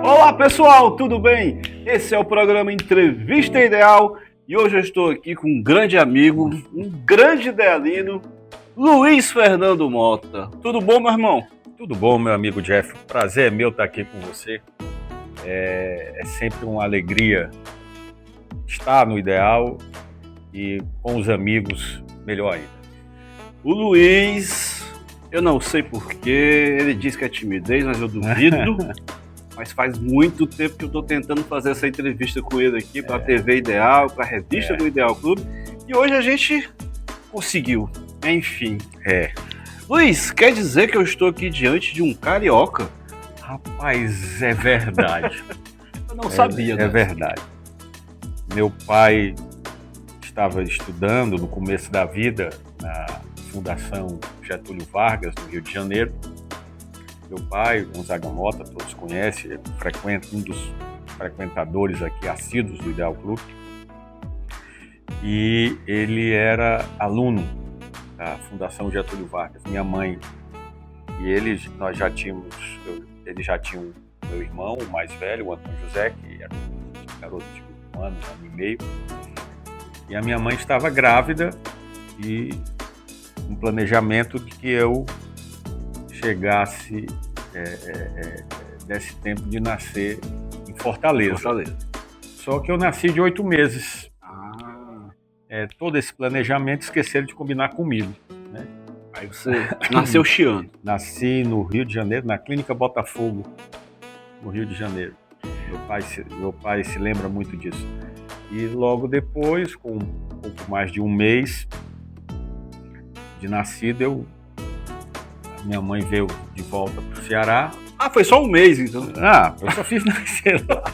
Olá pessoal, tudo bem? Esse é o programa Entrevista Ideal e hoje eu estou aqui com um grande amigo, um grande idealino, Luiz Fernando Mota. Tudo bom, meu irmão? Tudo bom, meu amigo Jeff. Prazer é meu estar aqui com você. É sempre uma alegria estar no Ideal e com os amigos, melhor ainda. O Luiz, eu não sei porquê, ele diz que é timidez, mas eu duvido. Mas faz muito tempo que eu estou tentando fazer essa entrevista com ele aqui para a TV Ideal, para a revista do Ideal Clube. E hoje a gente conseguiu, enfim. Luiz, quer dizer que eu estou aqui diante de um carioca? Rapaz, é verdade. Eu não sabia, né? É verdade. Meu pai estava estudando no começo da vida na Fundação Getúlio Vargas, no Rio de Janeiro. Meu pai, Gonzaga Mota, todos conhecem, um dos frequentadores aqui assíduos do Ideal Clube. E ele era aluno da Fundação Getúlio Vargas. Minha mãe e ele, ele já tinha meu irmão, o mais velho, o Antônio José, que era um garoto de um ano e meio. E a minha mãe estava grávida e um planejamento de que eu chegasse, desse tempo de nascer em Fortaleza. Só que eu nasci de 8 meses. Todo esse planejamento esqueceram de combinar comigo, né? Aí você nasceu chiando. Nasci no Rio de Janeiro, na Clínica Botafogo, no Rio de Janeiro. Meu pai se lembra muito disso. E logo depois, com um pouco mais de um mês de nascido, minha mãe veio de volta para o Ceará. Foi só um mês, então? Eu só fiz nascer lá.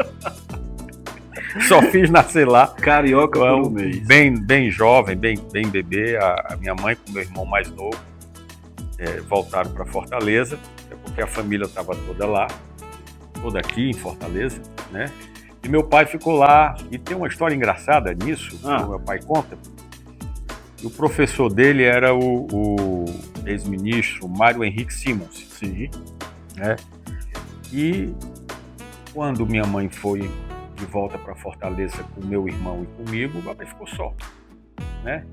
Só fiz nascer lá. Carioca por um mês. Bem jovem, bem bebê. A minha mãe com meu irmão mais novo voltaram para Fortaleza, porque a família estava toda lá, toda aqui em Fortaleza, né? E meu pai ficou lá. E tem uma história engraçada nisso, que o meu pai conta. E o professor dele era o ex-ministro Mário Henrique Simons. Sim. Né? E quando minha mãe foi de volta para Fortaleza com meu irmão e comigo, o papai ficou só, né?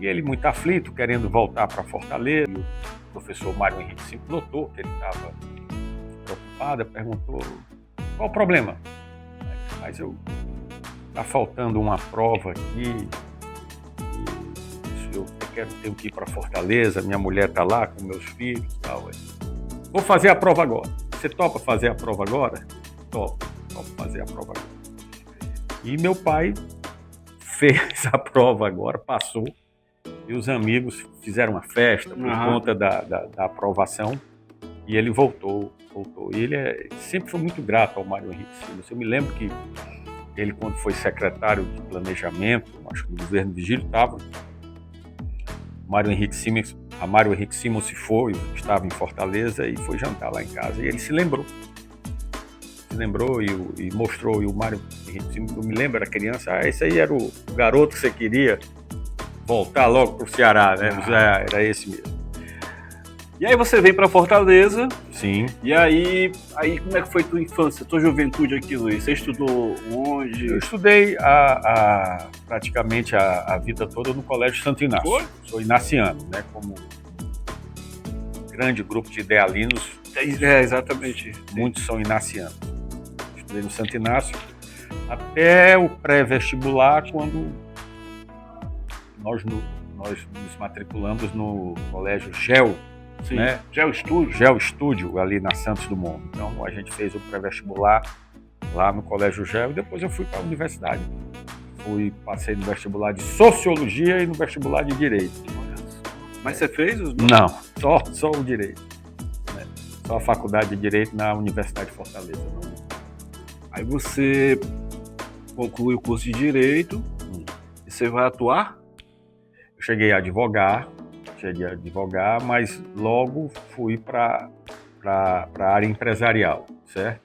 E ele muito aflito, querendo voltar para Fortaleza. E o professor Mário Henrique Simons notou que ele estava preocupado, perguntou: qual o problema? Mas tá faltando uma prova aqui. Eu tenho que ir para Fortaleza, minha mulher está lá com meus filhos e tal. Vou fazer a prova agora. Você topa fazer a prova agora? Topo fazer a prova agora. E meu pai fez a prova agora, passou, e os amigos fizeram uma festa por conta da aprovação, e ele voltou. E ele sempre foi muito grato ao Mário Henrique Simons. Eu me lembro que ele, quando foi secretário de planejamento, acho que do governo Vigílio, estava. Mário Henrique Simons se foi, estava em Fortaleza e foi jantar lá em casa. E ele se lembrou e mostrou. E o Mário Henrique Simons, eu me lembro, era criança, esse aí era o garoto que você queria voltar logo para o Ceará, né? Era esse mesmo. E aí você vem para Fortaleza. Sim. E aí como é que foi tua infância, tua juventude aqui, Luiz? Você estudou onde? Eu estudei praticamente a vida toda no Colégio Santo Inácio. Foi? Sou inaciano, né? Como grande grupo de idealinos. Exatamente. Muitos são inacianos. Estudei no Santo Inácio até o pré-vestibular, quando nós nos matriculamos no Colégio GEL. Sim. Né? GEL Estúdio, ali na Santos Dumont. Então a gente fez o pré-vestibular lá no Colégio GEL e depois eu fui para a universidade. Passei no vestibular de Sociologia e no vestibular de Direito. Mas você fez os dois? Não, só o Direito. Né? Só a Faculdade de Direito na Universidade de Fortaleza. Aí você conclui o curso de Direito e você vai atuar? Eu cheguei a advogar, mas logo fui para a área empresarial, certo?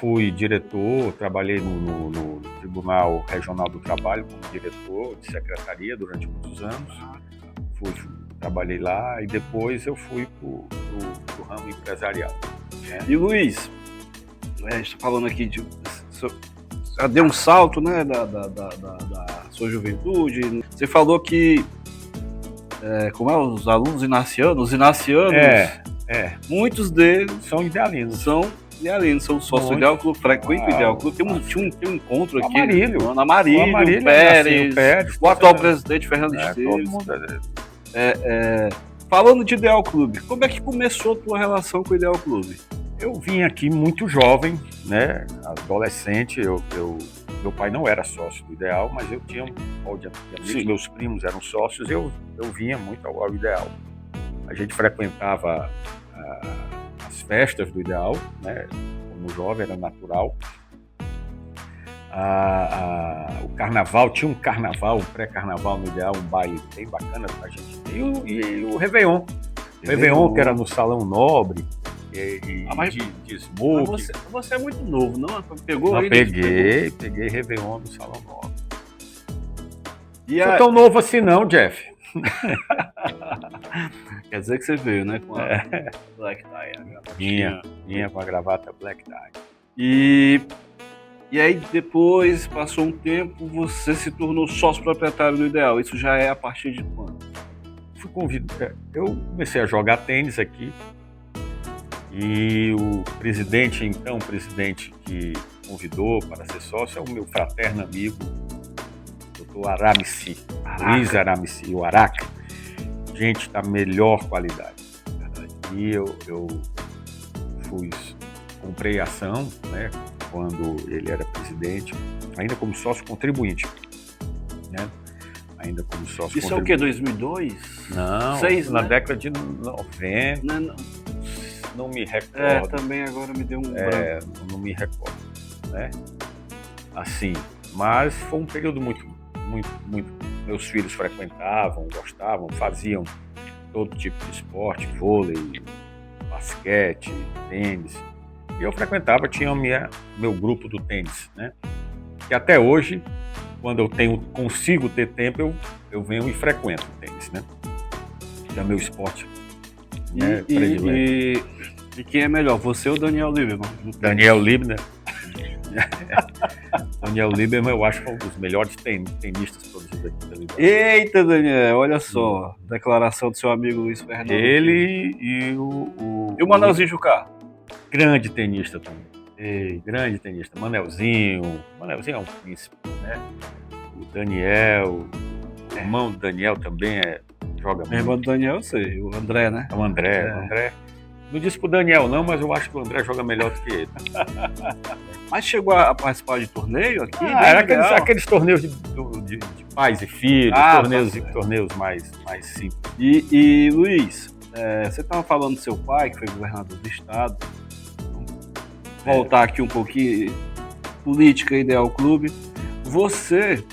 Fui diretor, trabalhei no Tribunal Regional do Trabalho como diretor de secretaria durante muitos anos. Trabalhei lá e depois eu fui para o ramo empresarial. E Luiz, a gente tá falando aqui de... Já deu um salto, né, da sua juventude. Você falou que como os alunos inacianos, muitos deles são idealinos. São sócios do Ideal Clube, frequentam o Ideal Clube. Tinha um encontro aqui. Amarílio, o Pérez, o atual presidente Fernando Esteves. Falando de Ideal Clube, como é que começou a tua relação com o Ideal Clube? Eu vim aqui muito jovem, né, adolescente. Meu pai não era sócio do Ideal, mas eu tinha amigos, meus primos eram sócios, eu vinha muito ao Ideal. A gente frequentava as festas do Ideal, né, como jovem, era natural. O carnaval, tinha um carnaval, um pré-carnaval no Ideal, um baile bem bacana pra gente. E o Réveillon. Réveillon, que era no Salão Nobre, de smoke. Mas você é muito novo, não? Pegou não, aí? Peguei Réveillon no Salão Nobre. Não sou tão novo assim não, Jeff. Quer dizer que você veio, né? Com a Black Tie. Vinha com a gravata Black Tie. E aí depois, passou um tempo, você se tornou sócio proprietário do Ideal. Isso já é a partir de quando? Fui convidado. Eu comecei a jogar tênis aqui. E o presidente que convidou para ser sócio é o meu fraterno amigo, Dr. Aramci, Luiz Aramci, o Araca. Gente da melhor qualidade. E eu comprei ação, né, quando ele era presidente, ainda como sócio contribuinte. Né? Ainda como sócio Isso é o quê, 2002? Não, 6, na né? década de 90. Não me recordo. Também agora me deu um branco. Não me recordo, né? Assim, mas foi um período muito. Meus filhos frequentavam, gostavam, faziam todo tipo de esporte, vôlei, basquete, tênis. E eu frequentava, tinha meu grupo do tênis, né? Que até hoje, quando eu consigo ter tempo, eu venho e frequento o tênis, né? Que é meu esporte. E quem é melhor, você ou Daniel Lieberman? Daniel Lieberman. Daniel Lieberman, eu acho que é um dos melhores tenistas produzidos aqui da Liberdade. Eita, Daniel, olha só. Declaração do seu amigo Luiz Fernando. Ele e o Manelzinho Jucá. Grande tenista também. Grande tenista. Manelzinho é um príncipe, né? O Daniel, o irmão do Daniel também joga muito. O irmão do Daniel, eu sei. O André, né? O André. Não disse pro Daniel não, mas eu acho que o André joga melhor do que ele. Mas chegou a participar de torneio aqui? Era aqueles torneios de pais e filhos, torneios mais simples. E Luiz, você estava falando do seu pai, que foi governador do estado. Vou voltar aqui um pouquinho. Política Ideal Clube. Você,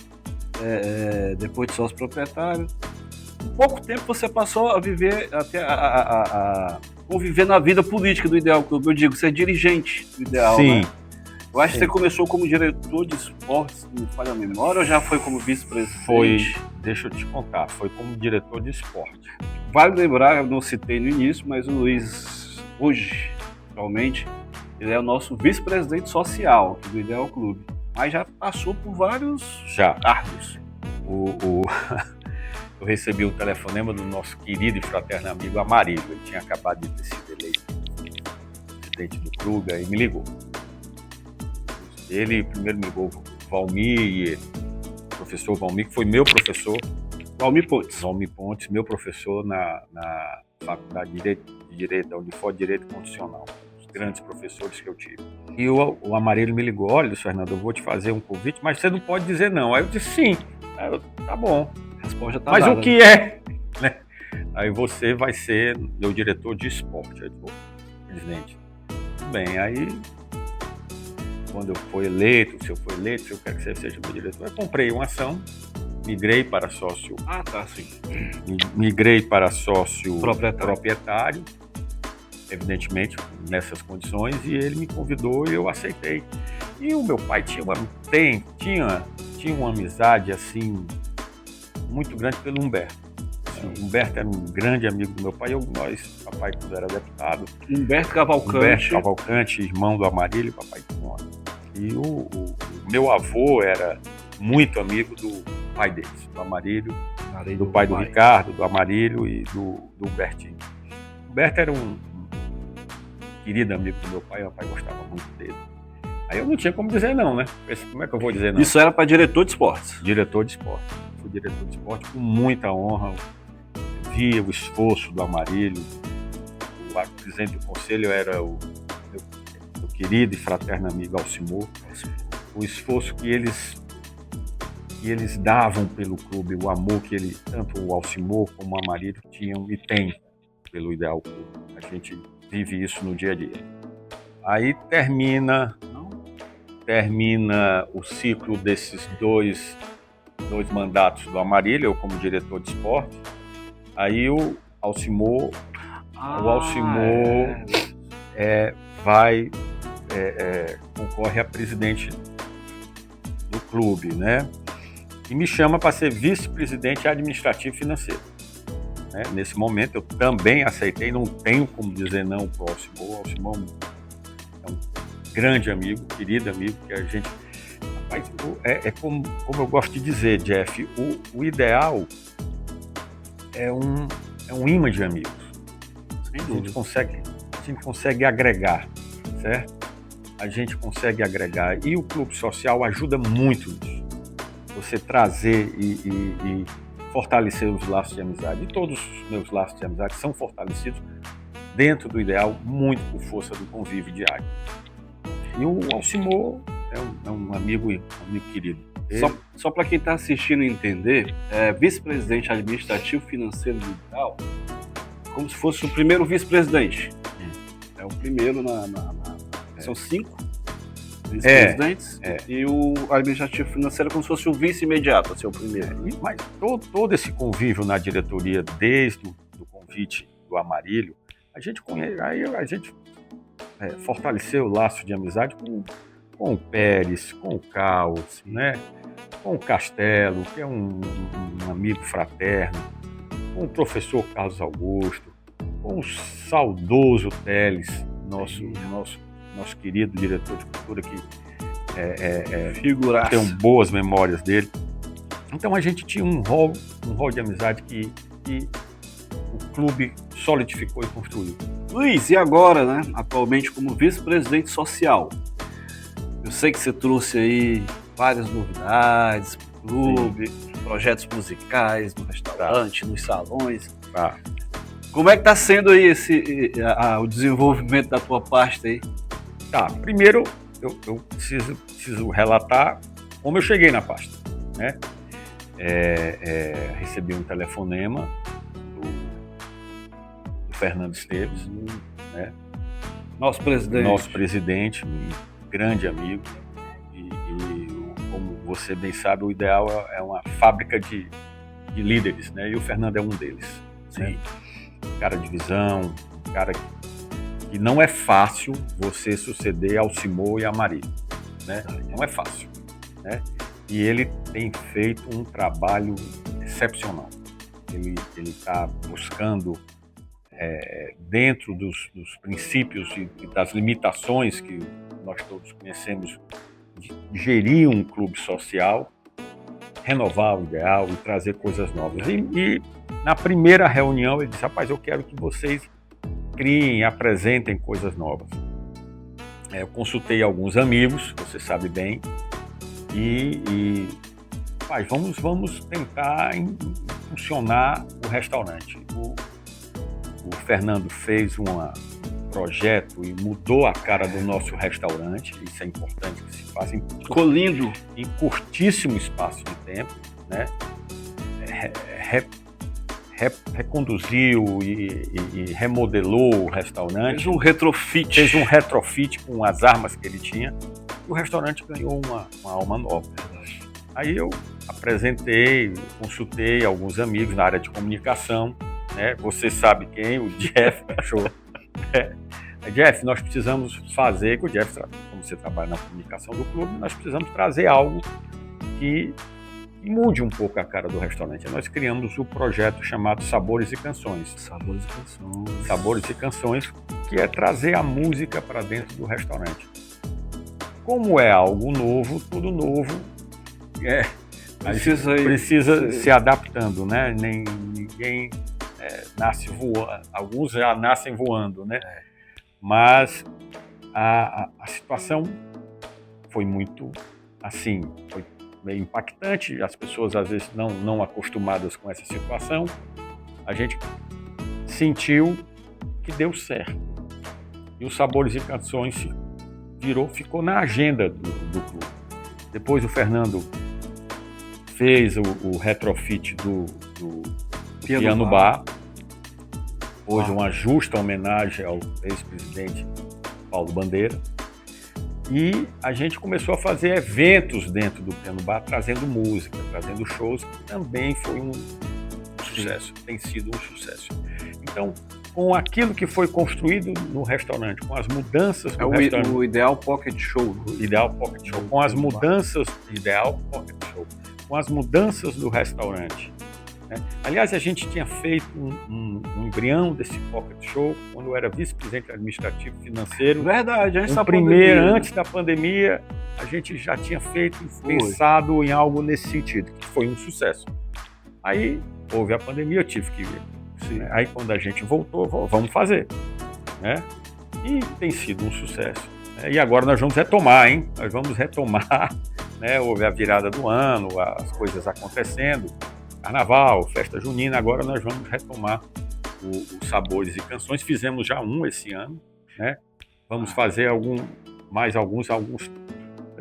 depois de sócio proprietário, em pouco tempo você passou a viver até conviver na vida política do Ideal Clube. Eu digo, você é dirigente do Ideal, sim, né? Eu acho que você começou como diretor de esportes, me falha a memória, ou já foi como vice-presidente? Deixa eu te contar, foi como diretor de esporte. Vale lembrar, eu não citei no início, mas o Luiz, hoje, atualmente, ele é o nosso vice-presidente social aqui do Ideal Clube. Mas já passou por vários cargos. Eu recebi um telefonema do nosso querido e fraterno amigo Amarílio. Ele tinha acabado de ter sido eleito presidente do clube, aí me ligou. Ele primeiro me ligou o Valmir, o professor Valmir, que foi meu professor. Valmir Pontes, meu professor na Faculdade de Direito, da Unifor de Direito Constitucional. Os grandes professores que eu tive. E o Amarílio me ligou: olha, Fernando, eu vou te fazer um convite, mas você não pode dizer não. Aí eu disse sim. Aí eu, tá bom. A resposta tá mas dada, o que é? Né? Aí você vai ser meu diretor de esporte. Aí eu disse, presidente. Tudo bem, aí quando eu for eleito, se eu quero que você seja meu diretor, eu comprei uma ação, migrei para sócio. Sim. Migrei para sócio proprietário, evidentemente, nessas condições, e ele me convidou e eu aceitei. E o meu pai tinha uma amizade assim muito grande pelo Humberto. Humberto era um grande amigo do meu pai. Papai quando era deputado. Humberto Cavalcante. Humberto Cavalcante, irmão do Amarílio, papai Timóteo. E o meu avô era muito amigo do pai deles, do Amarílio, do pai do Ricardo, do Amarílio e do Humbertinho. Humberto era um querido amigo do meu pai gostava muito dele. Aí eu não tinha como dizer não, né? Como é que eu vou dizer não? Isso era para diretor de esportes? Diretor de esporte. Fui diretor de esporte com muita honra. Via o esforço do Amarílio. O presidente do conselho era o meu querido e fraterno amigo Alcimor. O esforço que eles davam pelo clube, o amor que tanto o Alcimor como o Amarílio tinham e têm pelo Ideal Clube. A gente vive isso no dia a dia. Aí termina o ciclo desses dois mandatos do Amarílio, eu como diretor de esporte. Aí o Alcimor concorre a presidente do clube, né? E me chama para ser vice-presidente administrativo e financeiro. Né? Nesse momento eu também aceitei, não tenho como dizer não para o Alcimor. O Alcimor é um grande amigo, querido amigo, que a gente... Rapaz, como eu gosto de dizer, Jeff, o Ideal é um imã de amigos. A gente consegue agregar, certo? A gente consegue agregar. E o Clube Social ajuda muito nisso. Você trazer e fortalecer os laços de amizade. E todos os meus laços de amizade são fortalecidos dentro do Ideal, muito por força do convívio diário. E o Alcimor é um amigo querido. Só para quem está assistindo entender, vice-presidente administrativo financeiro do Ideal, como se fosse o primeiro vice-presidente. É o primeiro são 5 vice-presidentes e o administrativo financeiro é como se fosse o vice imediato, assim, o primeiro. Mas todo esse convívio na diretoria, desde o convite do Amarílio, a gente fortaleceu o laço de amizade com o Pérez, com o Caos, né? Com o Castelo, que é um amigo fraterno, com o professor Carlos Augusto, com o saudoso Teles, nosso querido diretor de cultura, que tem boas memórias dele. Então a gente tinha um rol de amizade que o clube solidificou e construiu. Luiz, e agora, né? Atualmente como vice-presidente social, eu sei que você trouxe aí várias novidades para o clube, projetos musicais no restaurante, nos salões. Como é que está sendo aí o desenvolvimento da tua pasta aí? Primeiro eu preciso relatar como eu cheguei na pasta, né? Recebi um telefonema do Fernando Esteves, né? Nosso presidente, um grande amigo, e como você bem sabe, o Ideal é uma fábrica de líderes, né? E o Fernando é um deles. Sim. Né? Um cara de visão, um cara que não é fácil você suceder Alcimor e Amarílio, né? Não é fácil, né? E ele tem feito um trabalho excepcional. Ele está buscando, dentro dos princípios e das limitações que nós todos conhecemos, de gerir um clube social, renovar o Ideal e trazer coisas novas. E na primeira reunião ele disse: rapaz, eu quero que vocês criem, apresentem coisas novas. Eu consultei alguns amigos, você sabe bem, rapaz, vamos tentar funcionar o restaurante. O Fernando fez um projeto e mudou a cara do nosso restaurante. Isso é importante que se faça. Ficou lindo. Em curtíssimo espaço de tempo, né? Reconduziu e remodelou o restaurante. Fez um retrofit com as armas que ele tinha. E o restaurante ganhou uma alma nova. Aí eu apresentei, consultei alguns amigos na área de comunicação, né? Você sabe quem? O Jeff achou. Jeff, nós precisamos fazer, que o Jeff, como você trabalha na comunicação do clube, nós precisamos trazer algo que e mude um pouco a cara do restaurante. Nós criamos o projeto chamado Sabores e Canções. Sabores e Canções. Sabores e Canções, que é trazer a música para dentro do restaurante. Como é algo novo, tudo novo, precisa se adaptando, né? Ninguém nasce voando, alguns já nascem voando, né? Mas a situação foi muito assim, foi meio impactante, as pessoas às vezes não acostumadas com essa situação, a gente sentiu que deu certo. E os Sabores e Canções ficou na agenda do clube. Depois o Fernando fez o retrofit do Piano Bar. Hoje uma justa homenagem ao ex-presidente Paulo Bandeira. E a gente começou a fazer eventos dentro do Piano Bar, trazendo música, trazendo shows, que também foi um sucesso, tem sido um sucesso. Então, com aquilo que foi construído no restaurante, com as mudanças do restaurante... O Ideal Pocket Show. Ideal Pocket Show. Com as mudanças... Ideal Pocket Show. Com as mudanças do restaurante. Né? Aliás, a gente tinha feito um embrião desse Pocket Show quando eu era vice-presidente administrativo financeiro. Verdade, antes da pandemia. pandemia. Antes da pandemia, a gente já tinha feito e pensado em algo nesse sentido, que foi um sucesso. Aí houve a pandemia, eu tive que ver. Aí quando a gente voltou, vamos fazer, né? E tem sido um sucesso, né? E agora nós vamos retomar, hein? Nós vamos retomar, né? Houve a virada do ano, as coisas acontecendo, Carnaval, festa junina, agora nós vamos retomar os Sabores e Canções. Fizemos já um esse ano, né? Vamos fazer mais alguns.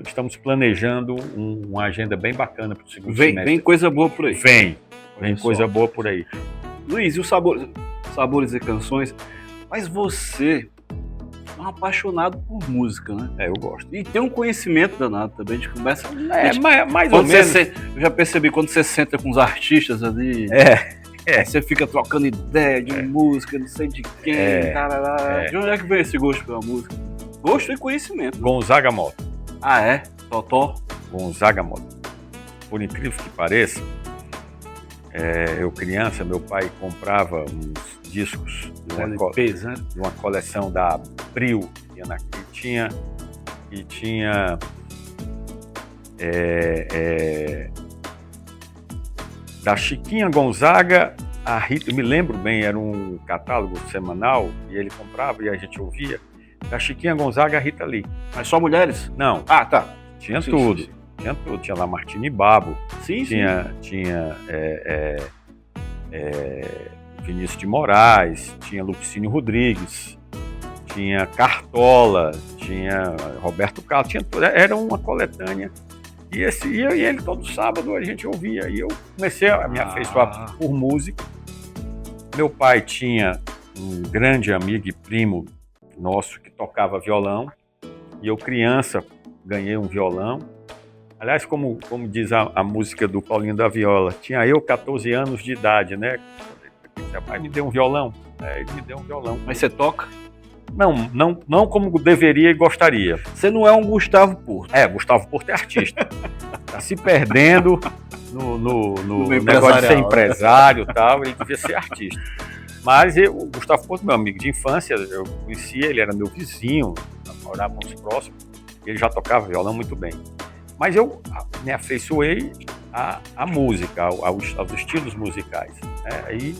Estamos planejando uma agenda bem bacana para o segundo semestre. Vem coisa boa por aí. Vem coisa boa por aí. Luiz, e os Sabores e Canções? Mas você é um apaixonado por música, né? Eu gosto. E tem um conhecimento danado também. A gente começa... mais ou menos. Eu já percebi, quando você senta com os artistas ali... Você fica trocando ideia de música, não sei de quem, De onde é que vem esse gosto pela música? Gosto e conhecimento. Gonzaga Mota. Ah, é? Totó? Gonzaga Mota. Por incrível que pareça, eu criança, meu pai comprava uns discos de uma coleção da Abril, e tinha da Chiquinha Gonzaga, a Rita, eu me lembro bem, era um catálogo semanal, e ele comprava e a gente ouvia, da Chiquinha Gonzaga, a Rita Lee. Mas só mulheres? Não. Ah, tá. Tinha tudo. Sim. Tinha tudo, tinha Lamartine Babo, tinha Vinícius de Moraes, tinha Lupicínio Rodrigues, tinha Cartola, tinha Roberto Carlos, tinha tudo, era uma coletânea. E ele todo sábado a gente ouvia, e eu comecei a me afeiçoar por música. Meu pai tinha um grande amigo e primo nosso que tocava violão, e eu criança ganhei um violão. Aliás, como diz a música do Paulinho da Viola, tinha eu 14 anos de idade, né? Meu pai me deu um violão, ele me deu um violão. Mas você toca? Não como deveria e gostaria. Você não é um Gustavo Porto. Gustavo Porto é artista. Tá se perdendo no negócio de ser empresário e tal, ele devia ser artista. Mas o Gustavo Porto, meu amigo de infância, eu conhecia, ele era meu vizinho, morávamos próximos, ele já tocava violão muito bem. Mas eu me afeiçoei à música, aos estilos musicais, né?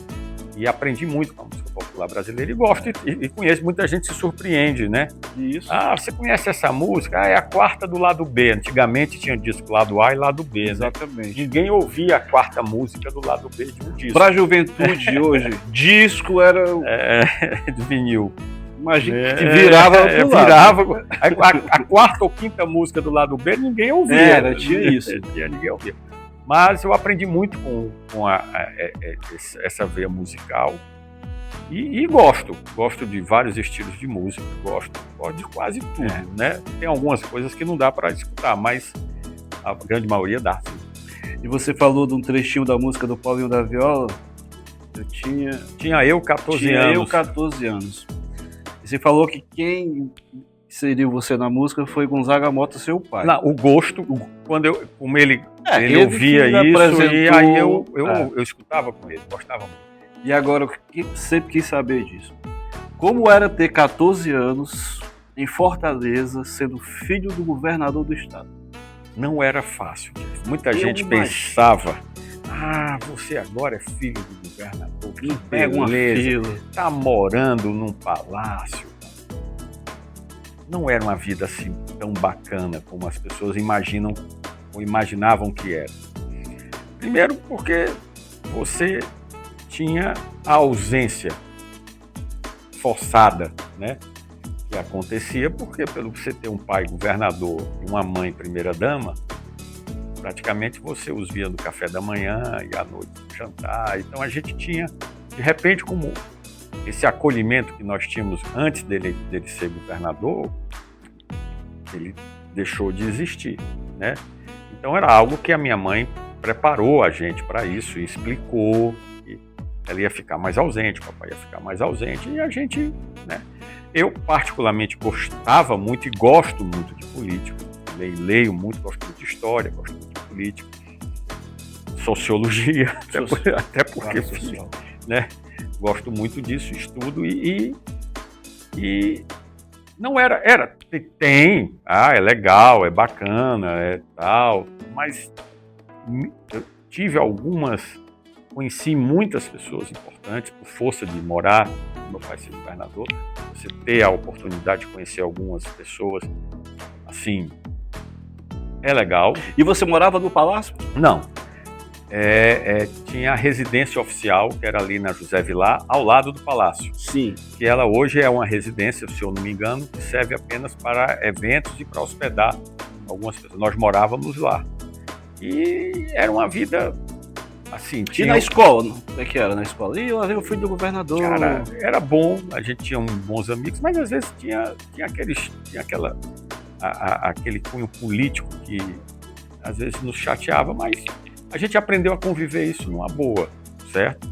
E aprendi muito com a música popular brasileira e gosto, e conheço, muita gente se surpreende, né? Isso. Você conhece essa música? É a quarta do lado B. Antigamente tinha disco lado A e lado B. Exatamente. Né? Ninguém ouvia a quarta música do lado B de um disco. Para a juventude hoje, disco era... de vinil. Imagina que virava. A quarta ou quinta música do lado B ninguém ouvia. Tinha isso. Ninguém ouvia. Mas eu aprendi muito com essa veia musical e gosto de vários estilos de música, gosto de quase tudo, né? Tem algumas coisas que não dá para escutar, mas a grande maioria dá. E você falou de um trechinho da música do Paulinho da Viola? Tinha eu 14 anos. Eu 14 anos. Você falou que quem inseriu você na música foi Gonzaga Mota, seu pai. Não, o gosto, como ele ele ouvia que isso, apresentou- e aí eu escutava com ele, gostava muito. E agora eu sempre quis saber disso. Como era ter 14 anos em Fortaleza, sendo filho do governador do estado? Não era fácil. Muita Eu gente imagino. pensava, você agora é filho do governador, que Pega uma beleza, fila. tá morando num palácio. Não era uma vida assim tão bacana como as pessoas imaginam ou imaginavam que era. Primeiro porque você tinha a ausência forçada, né? Que acontecia porque pelo você ter um pai governador e uma mãe primeira-dama, praticamente você os via no café da manhã e à noite no jantar. Então a gente tinha, de repente, como esse acolhimento que nós tínhamos antes dele ser governador, ele deixou de existir, né? Então era algo que a minha mãe preparou a gente para isso e explicou que ela ia ficar mais ausente, o papai ia ficar mais ausente e a gente, né? Eu particularmente gostava muito e gosto muito de política, leio muito, gosto muito de história, gosto muito de política, sociologia, até porque, né? Gosto muito disso, estudo e não era, é legal, é bacana, é tal, mas eu conheci muitas pessoas importantes por força de morar, meu pai ser governador, você ter a oportunidade de conhecer algumas pessoas, assim, é legal. E você morava no palácio? Não. Tinha a residência oficial, que era ali na José Vilar, ao lado do palácio. Sim. Que ela hoje é uma residência, se eu não me engano, que serve apenas para eventos e para hospedar algumas pessoas. Nós morávamos lá. E era uma vida assim. E na escola? Como é que era na escola? E eu fui do governador. Cara, era bom, a gente tinha bons amigos, mas às vezes tinha aquele cunho político que às vezes nos chateava, mas a gente aprendeu a conviver isso numa boa, certo?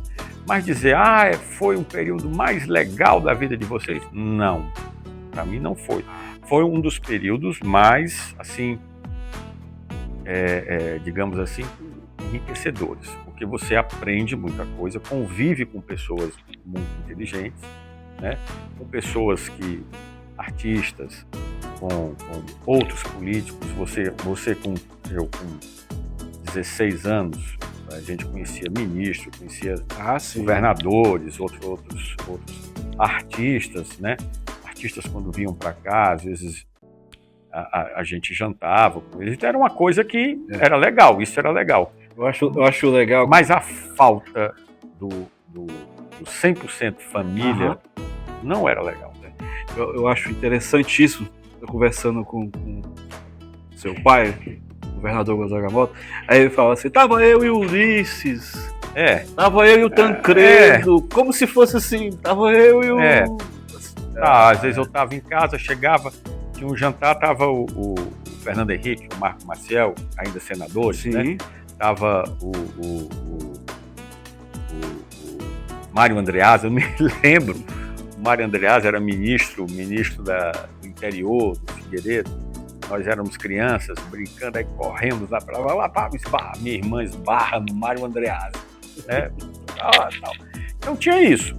Mas dizer, foi um período mais legal da vida de vocês? Não, para mim não foi. Foi um dos períodos mais, assim, digamos assim, enriquecedores, porque você aprende muita coisa, convive com pessoas muito inteligentes, né? Com pessoas artistas, com outros políticos, eu com 16 anos, a gente conhecia ministros, conhecia governadores, outros artistas, né? Artistas quando vinham para cá, às vezes a gente jantava com eles. Então era uma coisa que era legal, isso era legal. Eu acho legal. Mas a falta do 100% família não era legal. Né? Eu acho interessantíssimo, eu conversando com seu pai, o governador Gonzaga Mota, aí ele fala assim, tava eu e o Ulisses, tava eu e o Tancredo, como se fosse assim, tava eu e o... Às vezes eu tava em casa, chegava, tinha um jantar, tava o Fernando Henrique, o Marco Maciel, ainda senadores, né? Tava o Mário Andreasa, eu me lembro, o Mário Andreasa era ministro do interior, do Figueiredo, nós éramos crianças, brincando, aí corremos lá para lá, minha irmã esbarra no Mário Andreasa, né? Tal. Então tinha isso.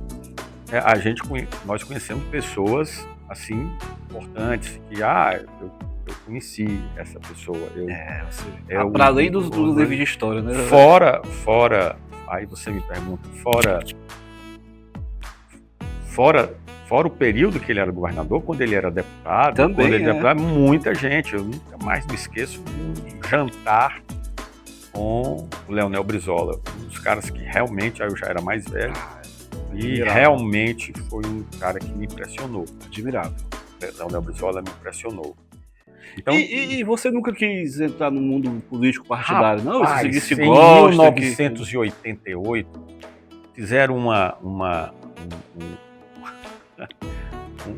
Nós conhecemos pessoas, assim, importantes, que, eu conheci essa pessoa. Para além dos livros de história, né? Fora, aí você me pergunta, fora o período que ele era governador, quando ele era deputado, muita gente, eu nunca mais me esqueço de um jantar com o Leonel Brizola, um dos caras que realmente, aí eu já era mais velho, e realmente foi um cara que me impressionou. Admirável. Leonel Brizola me impressionou. Então, e você nunca quis entrar no mundo político partidário, não? Você seguisse em 1988, fizeram um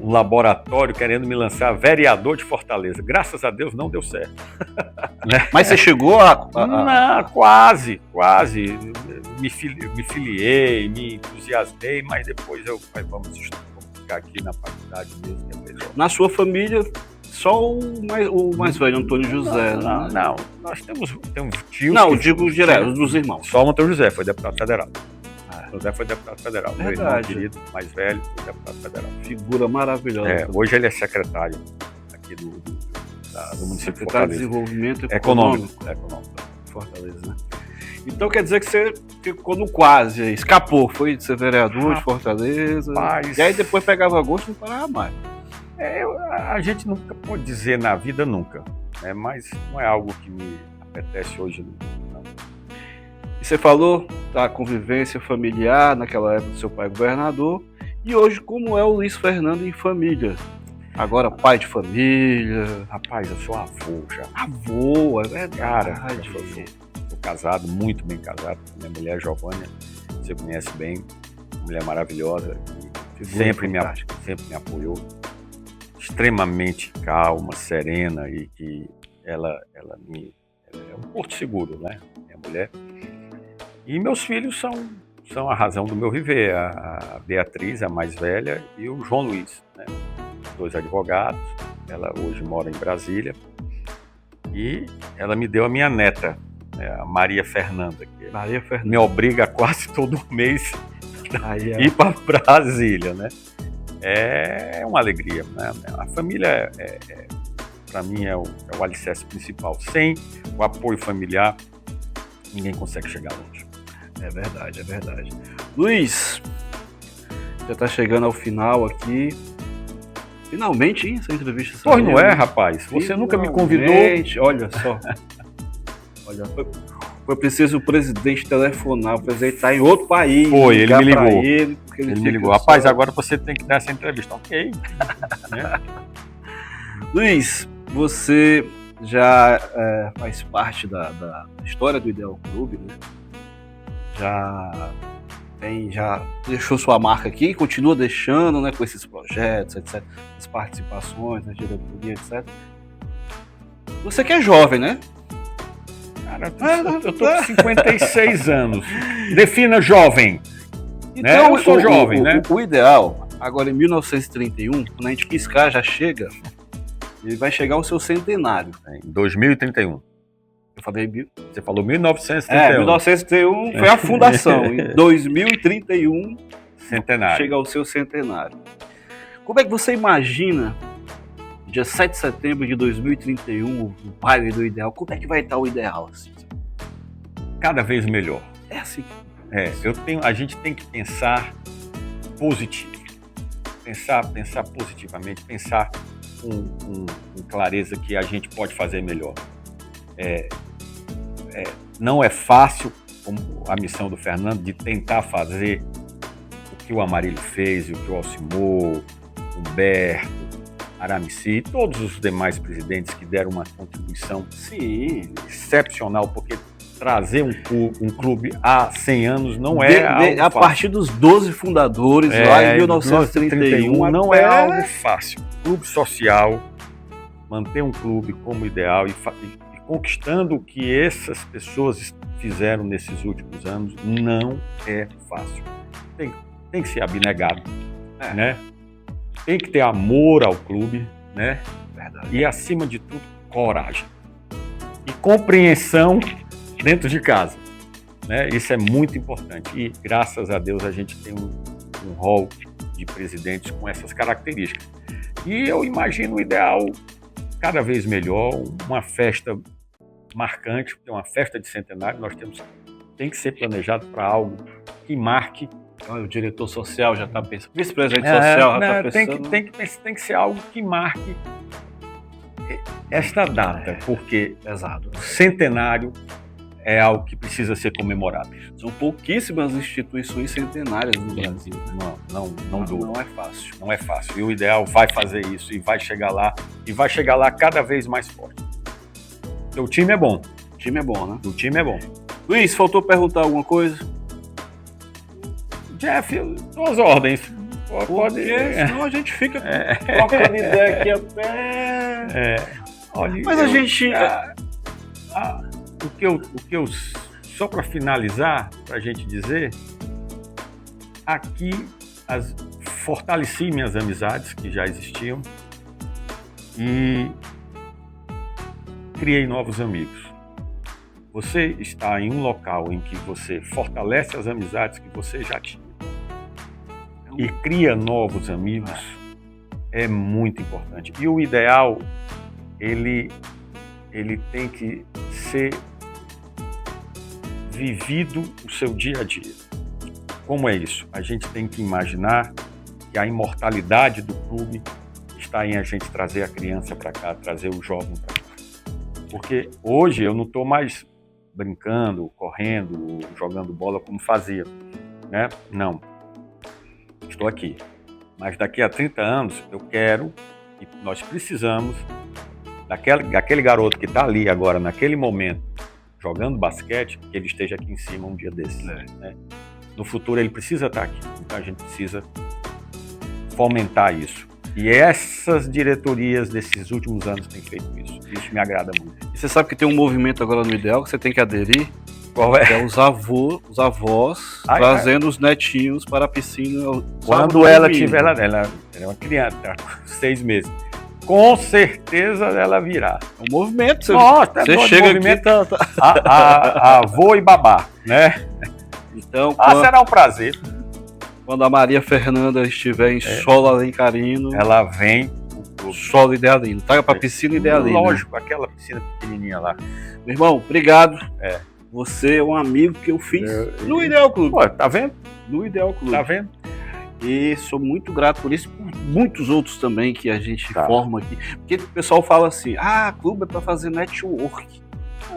laboratório querendo me lançar vereador de Fortaleza. Graças a Deus não deu certo. Né? Mas você chegou a... Não, quase. Me filiei, me entusiasmei, mas depois vamos ficar aqui na faculdade mesmo, que é melhor. Na sua família, só o mais velho, Antônio José. Não, nós temos tios. Não, digo direto, dos irmãos. Só o Antônio José foi deputado federal. José foi deputado federal. Meu irmão Verdade. querido, mais velho, foi deputado federal. Figura maravilhosa. Hoje ele é secretário aqui do município de Secretário de Fortaleza. Desenvolvimento Econômico. de Fortaleza, né? Então quer dizer que você ficou no quase, aí, escapou, foi de ser vereador de Fortaleza. Rapaz. E aí depois pegava gosto e não parava mais. A gente nunca pode dizer na vida nunca, né? Mas não é algo que me apetece hoje. Não. E você falou da convivência familiar naquela época do seu pai governador. E hoje, como é o Luiz Fernando em família? Agora pai de família. Rapaz, eu sou avô já. Avô, é verdade. Cara, eu sou casado, muito bem casado com minha mulher Giovânia. Você conhece bem, uma mulher maravilhosa. Sempre me apoiou. Extremamente calma, serena e que ela é um porto seguro, né? Minha mulher. E meus filhos são a razão do meu viver. A Beatriz, a mais velha, e o João Luiz, né? Os dois advogados. Ela hoje mora em Brasília. E ela me deu a minha neta, né? A Maria Fernanda, que me obriga quase todo mês a ir para Brasília, né? É uma alegria, né? A família, para mim, é o alicerce principal. Sem o apoio familiar, ninguém consegue chegar longe. É verdade. Luiz, já está chegando ao final aqui. Finalmente, hein, essa entrevista. Pois não é, rapaz? Você nunca me convidou. Olha só. Foi preciso o presidente telefonar. O presidente está em outro país. Foi, ele me ligou. Ele me ligou. Rapaz, agora você tem que dar essa entrevista. Ok. Né? Luiz, você já faz parte da história do Ideal Clube, né? Já deixou sua marca aqui, continua deixando, né, com esses projetos, etc., as participações na diretoria, etc. Você que é jovem, né? Cara, eu tô com 56 anos. Defina jovem. Então, né? Eu sou jovem, né? O ideal, agora em 1931, quando a gente piscar, já chega, ele vai chegar ao seu centenário. Em 2031. Eu falei... Você falou 1931. 1931 foi a fundação. Em 2031, centenário. Chega ao seu centenário. Como é que você imagina, dia 7 de setembro de 2031, o baile do Ideal, como é que vai estar o Ideal? Assim? Cada vez melhor. É assim. A gente tem que pensar positivo. Pensar positivamente, pensar com clareza que a gente pode fazer melhor. Não é fácil, como a missão do Fernando, de tentar fazer o que o Amarílio fez, o que o Alcimor, Humberto, Aramici e todos os demais presidentes que deram uma contribuição excepcional, porque trazer um clube há 100 anos não é algo fácil. A partir dos 12 fundadores, lá em 1931, não é algo fácil. Clube social, manter um clube como ideal e conquistando o que essas pessoas fizeram nesses últimos anos não é fácil. Tem que ser abnegado, né? Tem que ter amor ao clube, né? Verdade. E, acima de tudo, coragem. E compreensão dentro de casa, né? Isso é muito importante. E, graças a Deus, a gente tem um rol de presidentes com essas características. E eu imagino o ideal cada vez melhor, uma festa marcante, porque é uma festa de centenário, tem que ser planejado para algo que marque. O diretor social já está pensando, vice-presidente social já está pensando. Tem que ser algo que marque esta data, porque o centenário é algo que precisa ser comemorado. São pouquíssimas instituições centenárias no Brasil. Não é fácil. Não é fácil. E o ideal vai fazer isso e vai chegar lá cada vez mais forte. O time é bom. O time é bom, né? O time é bom. Luiz, faltou perguntar alguma coisa? Jeff, suas ordens. Pode ir. Senão a gente fica trocando ideia aqui até... Olha, mas a gente... O que eu só para finalizar, para a gente dizer, aqui fortaleci minhas amizades que já existiam e criei novos amigos. Você está em um local em que você fortalece as amizades que você já tinha e cria novos amigos, é muito importante. E o ideal, ele tem que ser vivido o seu dia a dia. Como é isso? A gente tem que imaginar que a imortalidade do clube está em a gente trazer a criança para cá, trazer o jovem para cá. Porque hoje eu não estou mais brincando, correndo, jogando bola como fazia, né? Não. Estou aqui. Mas daqui a 30 anos eu quero e nós precisamos daquele garoto que está ali agora, naquele momento, jogando basquete, que ele esteja aqui em cima um dia desses. Né? No futuro ele precisa estar aqui. Então a gente precisa fomentar isso. E essas diretorias desses últimos anos têm feito isso. Isso me agrada muito. E você sabe que tem um movimento agora no Ideal que você tem que aderir? Qual é? Que é os avós trazendo os netinhos para a piscina. Quando ela tiver, ela é uma criança, tá com 6 meses. Com certeza ela virá. É um movimento. Você chega movimento aqui, avô e babá, né? Então, será um prazer. Quando a Maria Fernanda estiver em solo alencarino, ela vem solo Idealino. Traga para a piscina Idealino. Lógico, aquela piscina pequenininha lá. Meu irmão, obrigado. Você é um amigo que eu fiz no Ideal Clube. Pô, tá vendo? No Ideal Clube. Tá vendo? E sou muito grato por isso, por muitos outros também que a gente forma aqui. Porque o pessoal fala assim, clube é para fazer network.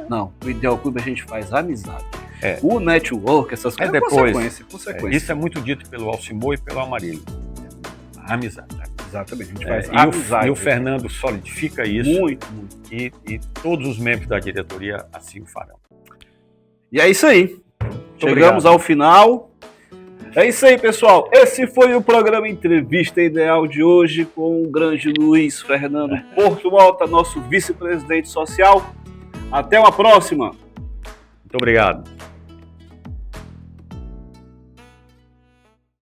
Não, o Ideal Clube a gente faz amizade. O network, essas coisas, consequência. Isso é muito dito pelo Alcimor e pelo Amarillo. Amizade. Exatamente, a gente faz amizade. E o Fernando solidifica isso. Muito. E todos os membros da diretoria assim o farão. E é isso aí. Chegamos ao final. É isso aí, pessoal. Esse foi o programa Entrevista Ideal de hoje com o grande Luiz Fernando Portualta, nosso vice-presidente social. Até uma próxima. Muito obrigado.